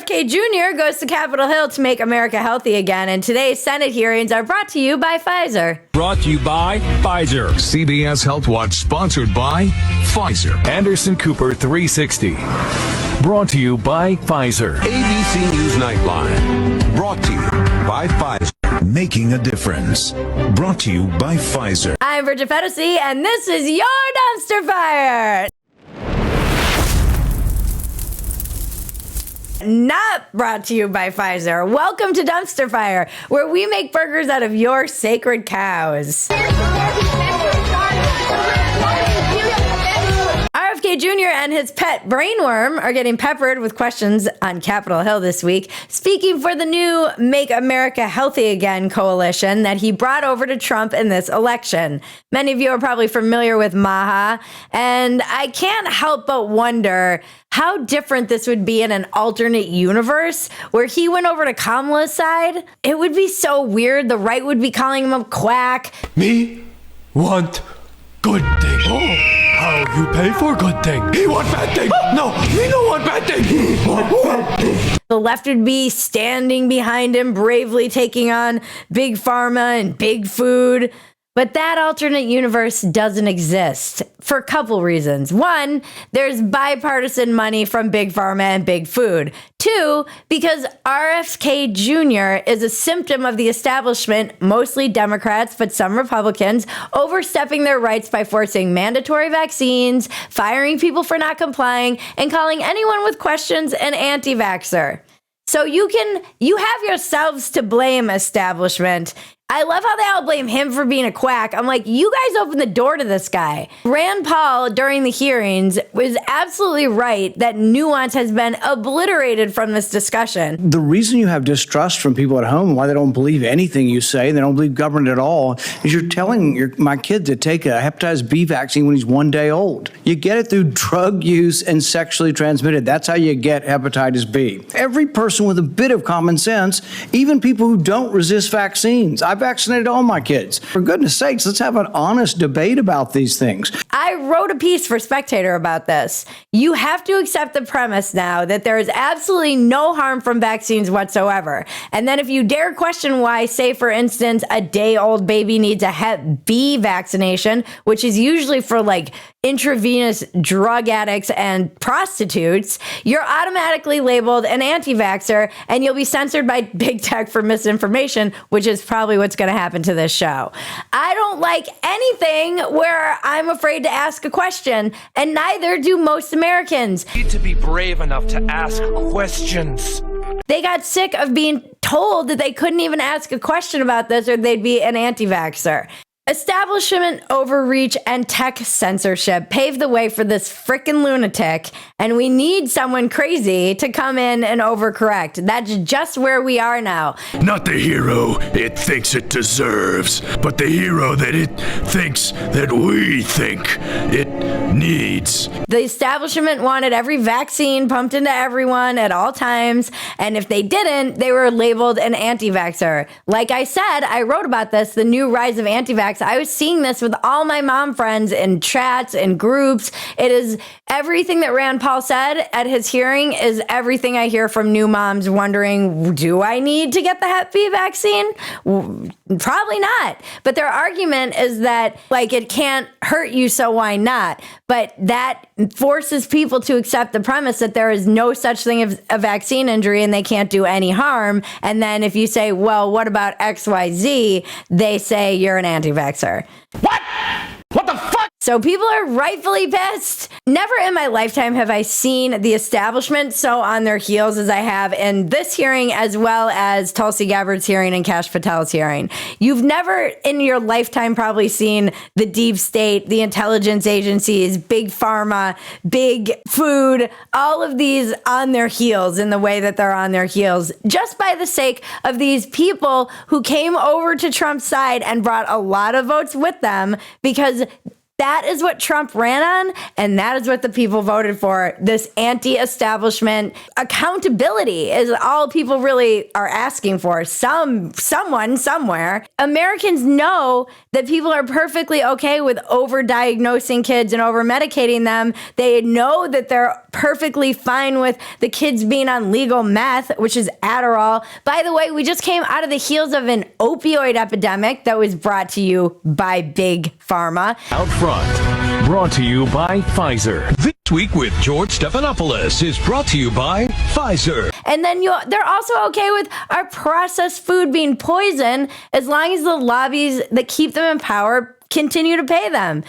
RFK Jr. goes to Capitol Hill to make America healthy again, and today's Senate hearings are brought to you by Pfizer. Brought to you by Pfizer. CBS Health Watch sponsored by Pfizer. Anderson Cooper 360. Brought to you by Pfizer. ABC News Nightline. Brought to you by Pfizer. Making a difference. Brought to you by Pfizer. I'm Bridget Phetasy, and this is your Dumpster Fire. Not brought to you by Pfizer. Welcome to Dumpster Fire, where we make burgers out of your sacred cows. RFK Jr. and his pet brainworm are getting peppered with questions on Capitol Hill this week, speaking for the new Make America Healthy Again coalition that he brought over to Trump in this election. Many of you are probably familiar with MAHA, and I can't help but wonder how different this would be in an alternate universe where he went over to Kamala's side. It would be so weird. The right would be calling him a quack. Me want good thing. Oh, how you pay for good thing? He want bad thing. No, me no want bad thing. He want bad thing. The left would be standing behind him, bravely taking on Big Pharma and Big Food. But that alternate universe doesn't exist for a couple reasons. One, there's bipartisan money from Big Pharma and Big Food. Two, because RFK Jr. is a symptom of the establishment, mostly Democrats, but some Republicans, overstepping their rights by forcing mandatory vaccines, firing people for not complying, and calling anyone with questions an anti-vaxxer. So you have yourselves to blame, establishment. I love how they all blame him for being a quack. I'm like, you guys opened the door to this guy. Rand Paul, during the hearings, was absolutely right that nuance has been obliterated from this discussion. The reason you have distrust from people at home, why they don't believe anything you say, they don't believe government at all, is you're telling my kid to take a hepatitis B vaccine when he's 1 day old. You get it through drug use and sexually transmitted. That's how you get hepatitis B. Every person with a bit of common sense, even people who don't resist vaccines. I've vaccinated all my kids. For goodness sakes, let's have an honest debate about these things. I wrote a piece for Spectator about this. You have to accept the premise now that there is absolutely no harm from vaccines whatsoever. And then if you dare question why, say, for instance, a day-old baby needs a Hep B vaccination, which is usually for like intravenous drug addicts and prostitutes, you're automatically labeled an anti-vaxxer and you'll be censored by big tech for misinformation, which is probably what's going to happen to this show. I don't like anything where I'm afraid to ask a question, and neither do most Americans. You need to be brave enough to ask questions. They got sick of being told that they couldn't even ask a question about this or they'd be an anti-vaxxer. Establishment overreach and tech censorship paved the way for this frickin' lunatic, and we need someone crazy to come in and overcorrect. That's just where we are now. Not the hero it thinks it deserves, but the hero that it thinks that we think it needs. The establishment wanted every vaccine pumped into everyone at all times, and if they didn't, they were labeled an anti-vaxxer. Like I said, I wrote about this, the new rise of anti-vax. I was seeing this with all my mom friends in chats and groups. It is everything that Rand Paul said at his hearing is everything I hear from new moms wondering, do I need to get the Hep B vaccine? Probably not. But their argument is that, like, it can't hurt you, so why not? But that forces people to accept the premise that there is no such thing as a vaccine injury and they can't do any harm. And then if you say, well, what about XYZ? They say you're an anti-vaxxer. What? What the fuck? So people are rightfully pissed. Never in my lifetime have I seen the establishment so on their heels as I have in this hearing, as well as Tulsi Gabbard's hearing and Kash Patel's hearing. You've never in your lifetime probably seen the deep state, the intelligence agencies, big pharma, big food, all of these on their heels in the way that they're on their heels, just by the sake of these people who came over to Trump's side and brought a lot of votes with them, because that is what Trump ran on, and that is what the people voted for. This anti-establishment accountability is all people really are asking for. Someone, somewhere. Americans know that people are perfectly okay with over-diagnosing kids and over-medicating them. They know that they're perfectly fine with the kids being on legal meth, which is Adderall. By the way, we just came out of the heels of an opioid epidemic that was brought to you by Big Pharma. Out Front, brought to you by Pfizer. This Week with George Stephanopoulos is brought to you by Pfizer. And then they're also okay with our processed food being poison as long as the lobbies that keep them in power continue to pay them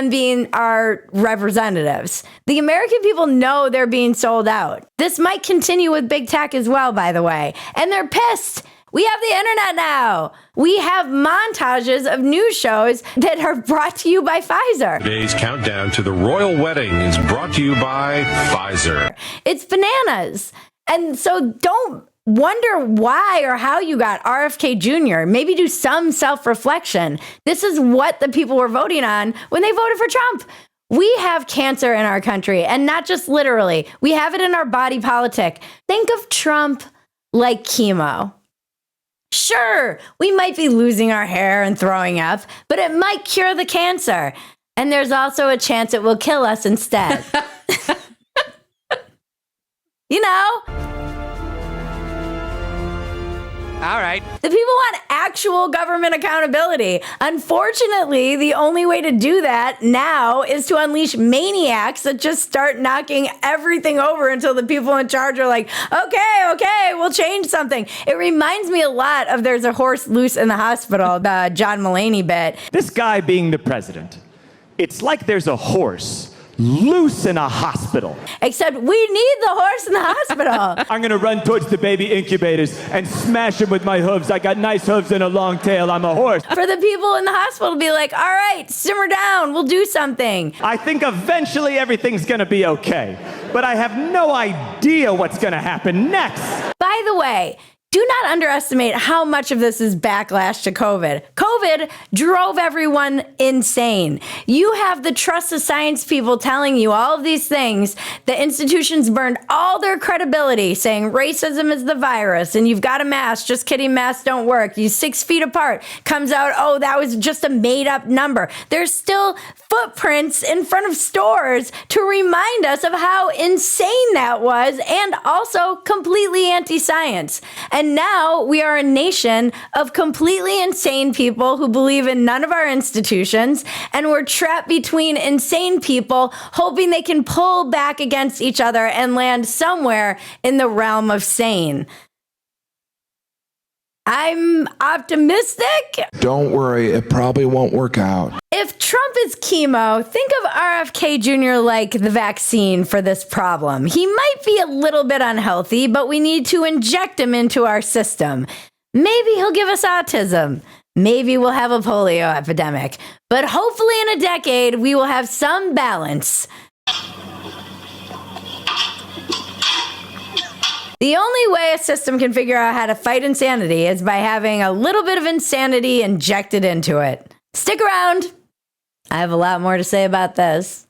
being our representatives. The American people know they're being sold out. This might continue with big tech as well, by the way. And they're pissed. We have the internet now. We have montages of news shows that are brought to you by Pfizer. Today's countdown to the royal wedding is brought to you by Pfizer. It's bananas. And so don't wonder why or how you got RFK Jr. Maybe do some self-reflection. This is what the people were voting on when they voted for Trump. We have cancer in our country, and not just literally. We have it in our body politic. Think of Trump like chemo. Sure, we might be losing our hair and throwing up, but it might cure the cancer. And there's also a chance it will kill us instead. You know? All right. The people want actual government accountability. Unfortunately, the only way to do that now is to unleash maniacs that just start knocking everything over until the people in charge are like, okay, we'll change something. It reminds me a lot of There's a Horse Loose in the Hospital, the John Mulaney bit. This guy being the president, it's like there's a horse loose in a hospital. Except we need the horse in the hospital. I'm gonna run towards the baby incubators and smash them with my hooves. I got nice hooves and a long tail. I'm a horse. For the people in the hospital to be like, all right, simmer down, we'll do something. I think eventually everything's gonna be okay, but I have no idea what's gonna happen next. By the way, do not underestimate how much of this is backlash to COVID. COVID drove everyone insane. You have the trust of science people telling you all of these things. The institutions burned all their credibility, saying racism is the virus and you've got a mask. Just kidding, masks don't work. You 6 feet apart. Comes out, oh, that was just a made up number. There's still footprints in front of stores to remind us of how insane that was and also completely anti-science. And now we are a nation of completely insane people who believe in none of our institutions, and we're trapped between insane people hoping they can pull back against each other and land somewhere in the realm of sane. I'm optimistic. Don't worry, it probably won't work out. If Trump is chemo, think of RFK Jr. like the vaccine for this problem. He might be a little bit unhealthy, but we need to inject him into our system. Maybe he'll give us autism. Maybe we'll have a polio epidemic. But hopefully in a decade, we will have some balance. The only way a system can figure out how to fight insanity is by having a little bit of insanity injected into it. Stick around. I have a lot more to say about this.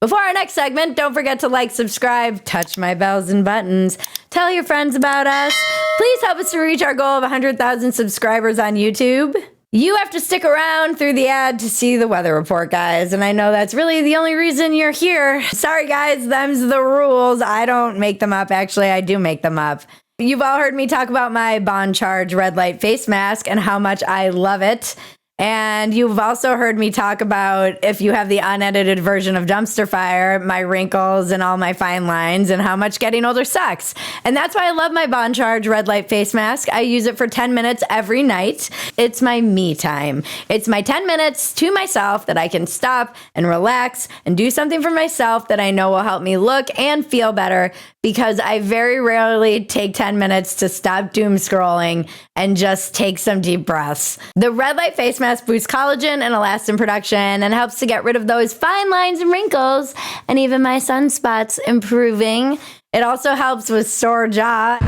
Before our next segment, don't forget to like, subscribe, touch my bells and buttons, tell your friends about us. Please help us to reach our goal of 100,000 subscribers on YouTube. You have to stick around through the ad to see the weather report, guys. And I know that's really the only reason you're here. Sorry, guys, them's the rules. I don't make them up. Actually, I do make them up. You've all heard me talk about my Bond Charge red light face mask and how much I love it. And you've also heard me talk about, if you have the unedited version of Dumpster Fire, my wrinkles and all my fine lines and how much getting older sucks. And that's why I love my Bond Charge red light face mask. I use it for 10 minutes every night. It's my me time. It's my 10 minutes to myself that I can stop and relax and do something for myself that I know will help me look and feel better, because I very rarely take 10 minutes to stop doom scrolling and just take some deep breaths. The red light face mask boosts collagen and elastin production and helps to get rid of those fine lines and wrinkles and even my sunspots improving. It also helps with sore jaw,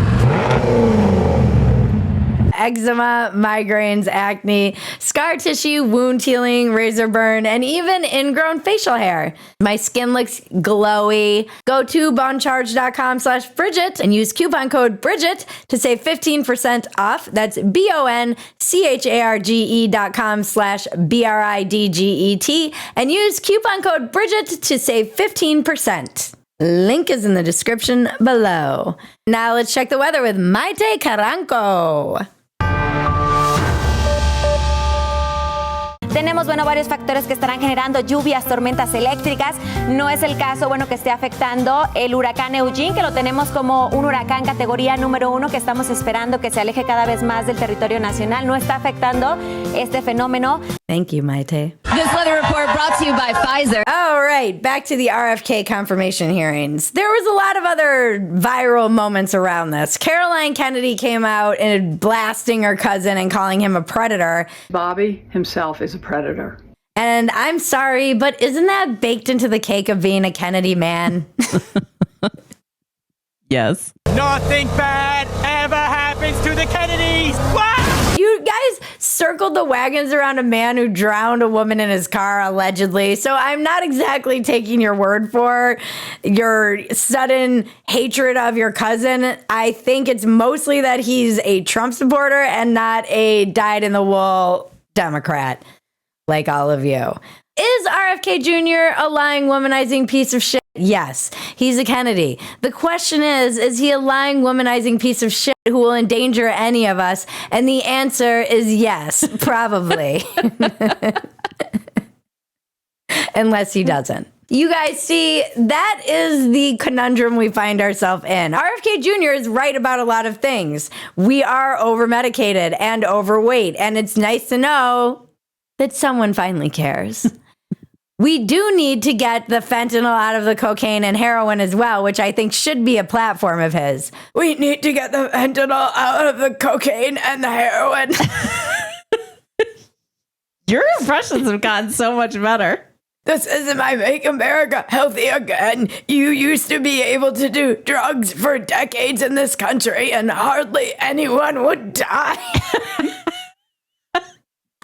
eczema, migraines, acne, scar tissue, wound healing, razor burn, and even ingrown facial hair. My skin looks glowy. Go to bondcharge.com/Bridget and use coupon code Bridget to save 15% off. That's BONCHARGE.com/BRIDGET and use coupon code Bridget to save 15%. Link is in the description below. Now let's check the weather with Maite Carranco. Tenemos, varios factores que estarán generando lluvias, tormentas eléctricas. No es el caso, que esté afectando el huracán Eugene, que lo tenemos como un huracán categoría número 1 que estamos esperando que se aleje cada vez más del territorio nacional. No está afectando este fenómeno. Thank you, Maite. This weather report brought to you by Pfizer. All right, back to the RFK confirmation hearings. There was a lot of other viral moments around this. Caroline Kennedy came out and blasting her cousin and calling him a predator. Bobby himself is a predator. And I'm sorry, but isn't that baked into the cake of being a Kennedy man? Yes. Nothing bad ever happens to the Kennedys. What? You guys circled the wagons around a man who drowned a woman in his car, allegedly. So I'm not exactly taking your word for your sudden hatred of your cousin. I think it's mostly that he's a Trump supporter and not a dyed-in-the-wool Democrat like all of you. Is RFK Jr. a lying, womanizing piece of shit? Yes, he's a Kennedy. The question is he a lying, womanizing piece of shit who will endanger any of us? And the answer is yes, probably. Unless he doesn't. You guys see, that is the conundrum we find ourselves in. RFK Jr. is right about a lot of things. We are over-medicated and overweight, and it's nice to know that someone finally cares. We do need to get the fentanyl out of the cocaine and heroin as well, which I think should be a platform of his. We need to get the fentanyl out of the cocaine and the heroin. Your impressions have gotten so much better. This isn't my Make America Healthy Again. You used to be able to do drugs for decades in this country and hardly anyone would die.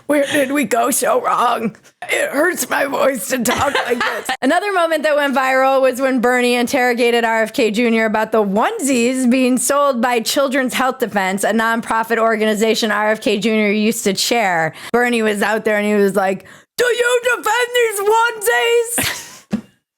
Where did we go so wrong? It hurts my voice to talk like this. Another moment that went viral was when Bernie interrogated RFK Jr. about the onesies being sold by Children's Health Defense, a nonprofit organization RFK Jr. used to chair. Bernie was out there and he was like, "Do you defend these onesies?"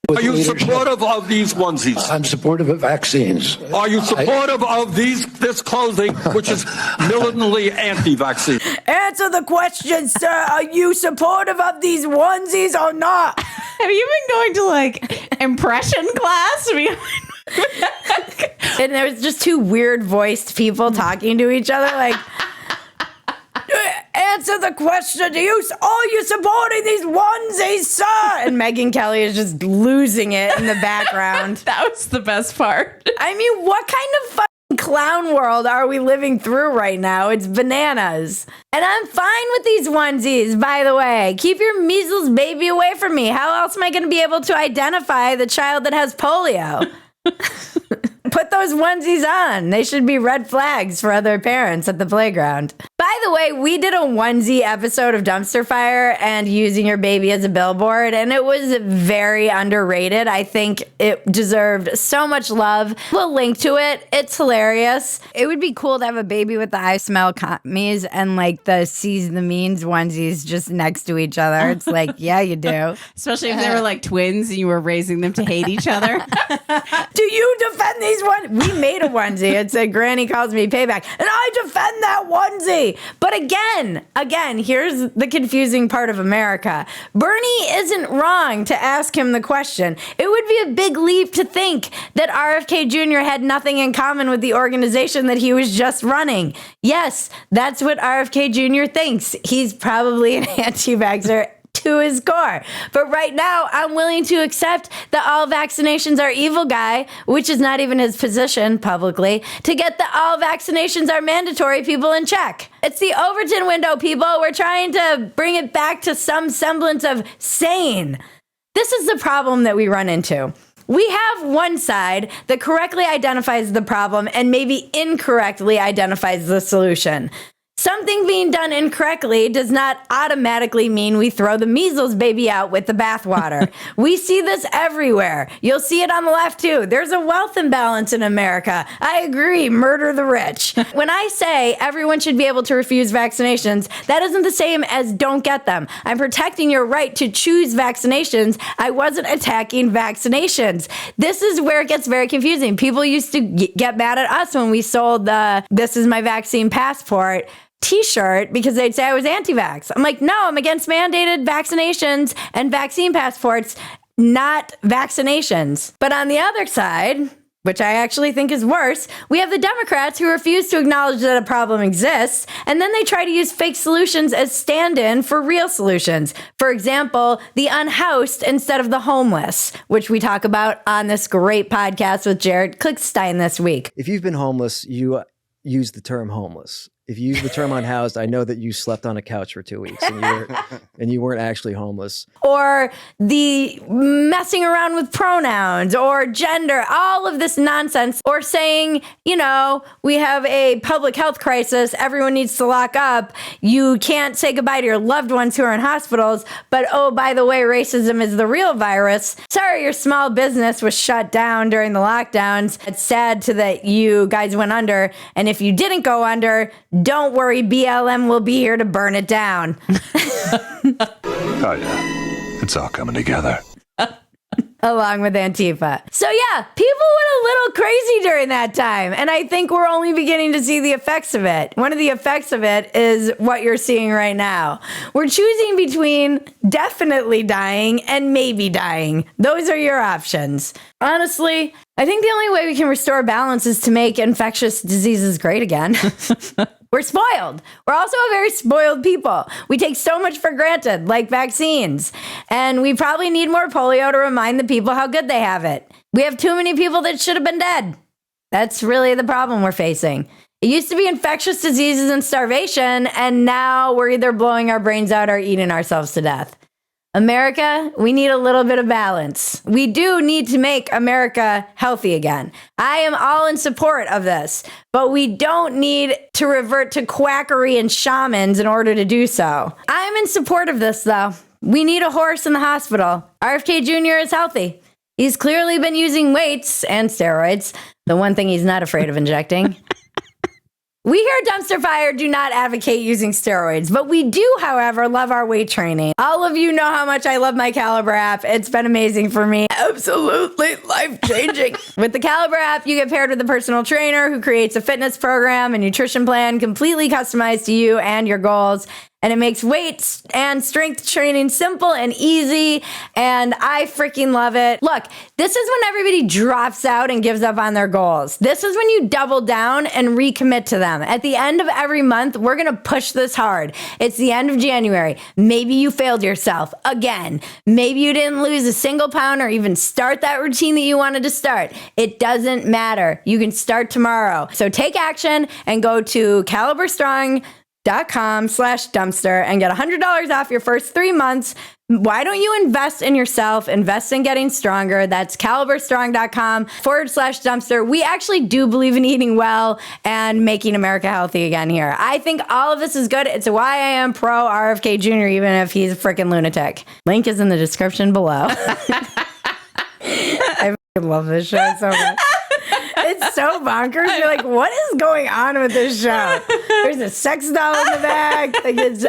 Are you supportive of these onesies? I'm supportive of vaccines. Are you supportive of this clothing, which is militantly anti-vaccine? Answer the question, sir. Are you supportive of these onesies or not? Have you been going to like impression class? And there was just two weird voiced people talking to each other like, answer the question. Are you supporting these onesies, sir? And Megyn Kelly is just losing it in the background. That was the best part. I mean, what kind of fucking clown world are we living through right now? It's bananas. And I'm fine with these onesies, by the way. Keep your measles baby away from me. How else am I going to be able to identify the child that has polio? Put those onesies on. They should be red flags for other parents at the playground. By the way, we did a onesie episode of Dumpster Fire and using your baby as a billboard, and it was very underrated. I think it deserved so much love. We'll link to it. It's hilarious. It would be cool to have a baby with the I smell commies and like the Sees the Means onesies just next to each other. It's like, yeah, you do. Especially if they were like twins and you were raising them to hate each other. Do you defend these ones? We made a onesie. It said Granny calls me payback. And I defend that onesie. But again, here's the confusing part of America. Bernie isn't wrong to ask him the question. It would be a big leap to think that RFK Jr. had nothing in common with the organization that he was just running. Yes, that's what RFK Jr. thinks. He's probably an anti-vaxxer to his core. But right now, I'm willing to accept that all vaccinations are evil guy, which is not even his position publicly, to get the all vaccinations are mandatory people in check. It's the Overton window, people. We're trying to bring it back to some semblance of sane. This is the problem that we run into. We have one side that correctly identifies the problem and maybe incorrectly identifies the solution. Something being done incorrectly does not automatically mean we throw the measles baby out with the bathwater. We see this everywhere. You'll see it on the left too. There's a wealth imbalance in America. I agree, murder the rich. When I say everyone should be able to refuse vaccinations, that isn't the same as don't get them. I'm protecting your right to choose vaccinations. I wasn't attacking vaccinations. This is where it gets very confusing. People used to get mad at us when we sold the "This is my vaccine passport" t-shirt because they'd say I was anti-vax. I'm like, no, I'm against mandated vaccinations and vaccine passports, not vaccinations. But on the other side, which I actually think is worse, we have the Democrats who refuse to acknowledge that a problem exists, and then they try to use fake solutions as stand-in for real solutions. For example, the unhoused instead of the homeless, which we talk about on this great podcast with Jared Klickstein this week. If you've been homeless, you use the term homeless. If you use the term unhoused, I know that you slept on a couch for 2 weeks and you weren't actually homeless. Or the messing around with pronouns or gender, all of this nonsense. Or saying, we have a public health crisis, everyone needs to lock up. You can't say goodbye to your loved ones who are in hospitals. But, oh, by the way, racism is the real virus. Sorry, your small business was shut down during the lockdowns. It's sad that you guys went under. And if you didn't go under, don't worry, BLM will be here to burn it down. Oh, yeah. It's all coming together. Along with Antifa. So yeah, people went a little crazy during that time. And I think we're only beginning to see the effects of it. One of the effects of it is what you're seeing right now. We're choosing between definitely dying and maybe dying. Those are your options. Honestly, I think the only way we can restore balance is to make infectious diseases great again. We're spoiled. We're also a very spoiled people. We take so much for granted, like vaccines. And we probably need more polio to remind the people how good they have it. We have too many people that should have been dead. That's really the problem we're facing. It used to be infectious diseases and starvation, and now we're either blowing our brains out or eating ourselves to death. America, we need a little bit of balance. We do need to make America healthy again. I am all in support of this, but we don't need to revert to quackery and shamans in order to do so. I'm in support of this, though. We need a horse in the hospital. RFK Jr. is healthy. He's clearly been using weights and steroids, the one thing he's not afraid of injecting. We here at Dumpster Fire do not advocate using steroids, but we do, however, love our weight training. All of you know how much I love my Caliber app. It's been amazing for me. Absolutely life-changing. With the Caliber app, you get paired with a personal trainer who creates a fitness program and nutrition plan completely customized to you and your goals. And it makes weights and strength training simple and easy. And I freaking love it. Look, this is when everybody drops out and gives up on their goals. This is when you double down and recommit to them. At the end of every month, we're going to push this hard. It's the end of January. Maybe you failed yourself again. Maybe you didn't lose a single pound or even start that routine that you wanted to start. It doesn't matter. You can start tomorrow. So take action and go to caliberstrong.com/dumpster and get $100 off your first 3 months. Why don't you invest in yourself? Invest in getting stronger. That's caliberstrong.com/dumpster. We actually do believe in eating well and making America healthy again here. I think all of this is good. It's why I am pro RFK Jr., even if he's a freaking lunatic. Link is in the description below. I love this show so much. It's so bonkers. You're like, what is going on with this show? There's a sex doll in the back. Like, it's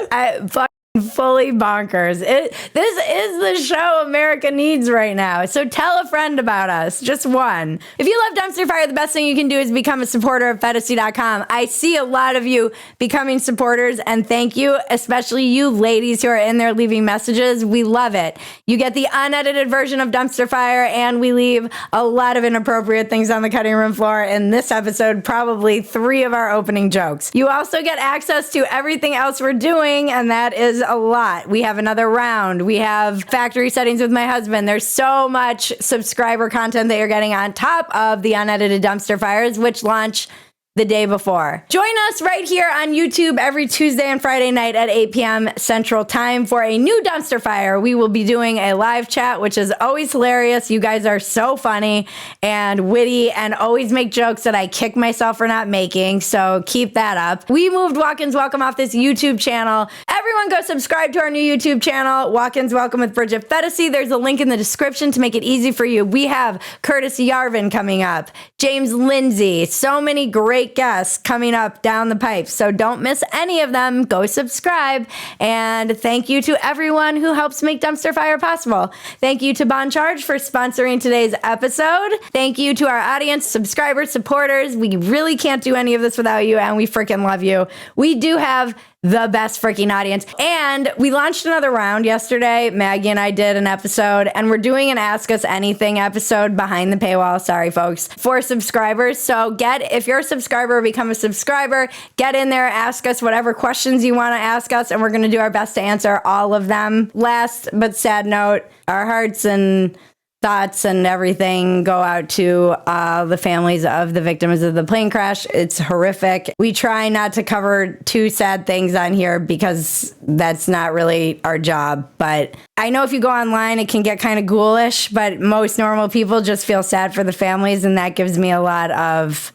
fucking fully bonkers. This is the show America needs right now. So tell a friend about us. Just one. If you love Dumpster Fire, the best thing you can do is become a supporter of Phetasy.com. I see a lot of you becoming supporters, and thank you, especially you ladies who are in there leaving messages. We love it. You get the unedited version of Dumpster Fire, and we leave a lot of inappropriate things on the cutting room floor. In this episode, probably 3 of our opening jokes. You also get access to everything else we're doing, and that is a lot. We have another round. We have factory settings with my husband. There's so much subscriber content that you're getting on top of the unedited Dumpster Fires, which launch the day before. Join us right here on YouTube every Tuesday and Friday night at 8 p.m. Central Time for a new Dumpster Fire. We will be doing a live chat, which is always hilarious. You guys are so funny and witty and always make jokes that I kick myself for not making, so keep that up. We moved Walk-Ins Welcome off this YouTube channel. Everyone go subscribe to our new YouTube channel, Walk-Ins Welcome with Bridget Phetasy. There's a link in the description to make it easy for you. We have Curtis Yarvin coming up, James Lindsay, so many great guests coming up down the pipe. So don't miss any of them. Go subscribe. And thank you to everyone who helps make Dumpster Fire possible. Thank you to Bon Charge for sponsoring today's episode. Thank you to our audience, subscribers, supporters. We really can't do any of this without you, and we freaking love you. We do have the best freaking audience. And we launched another round yesterday. Maggie and I did an episode, and we're doing an Ask Us Anything episode behind the paywall. Sorry, folks, for subscribers. So if you're a subscriber, become a subscriber, get in there, ask us whatever questions you want to ask us, and we're going to do our best to answer all of them. Last but sad note, our hearts and thoughts and everything go out to the families of the victims of the plane crash. It's horrific. We try not to cover too sad things on here because that's not really our job. But I know if you go online, it can get kind of ghoulish, but most normal people just feel sad for the families. And that gives me a lot of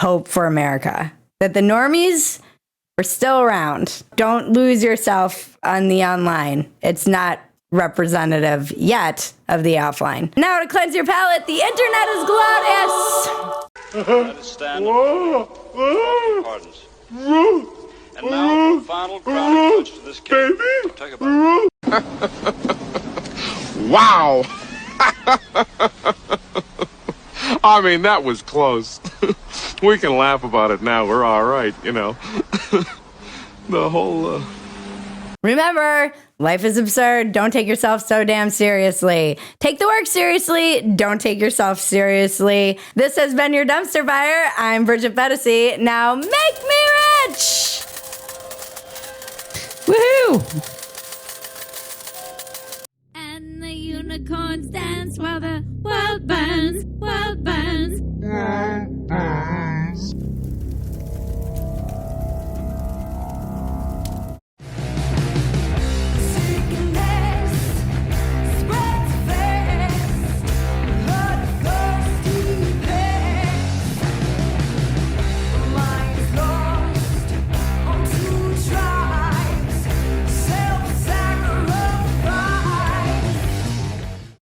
hope for America, that the normies are still around. Don't lose yourself on the online. It's not representative yet of the offline. Now to cleanse your palate, the internet is glorious. Understand pardons. And now the final crowning touch to this case. Take a bite. Wow. I mean, that was close. We can laugh about it now. We're all right, you know. The whole Remember, life is absurd. Don't take yourself so damn seriously. Take the work seriously. Don't take yourself seriously. This has been your Dumpster Fire. I'm Bridget Phetasy. Now make me rich! Woohoo!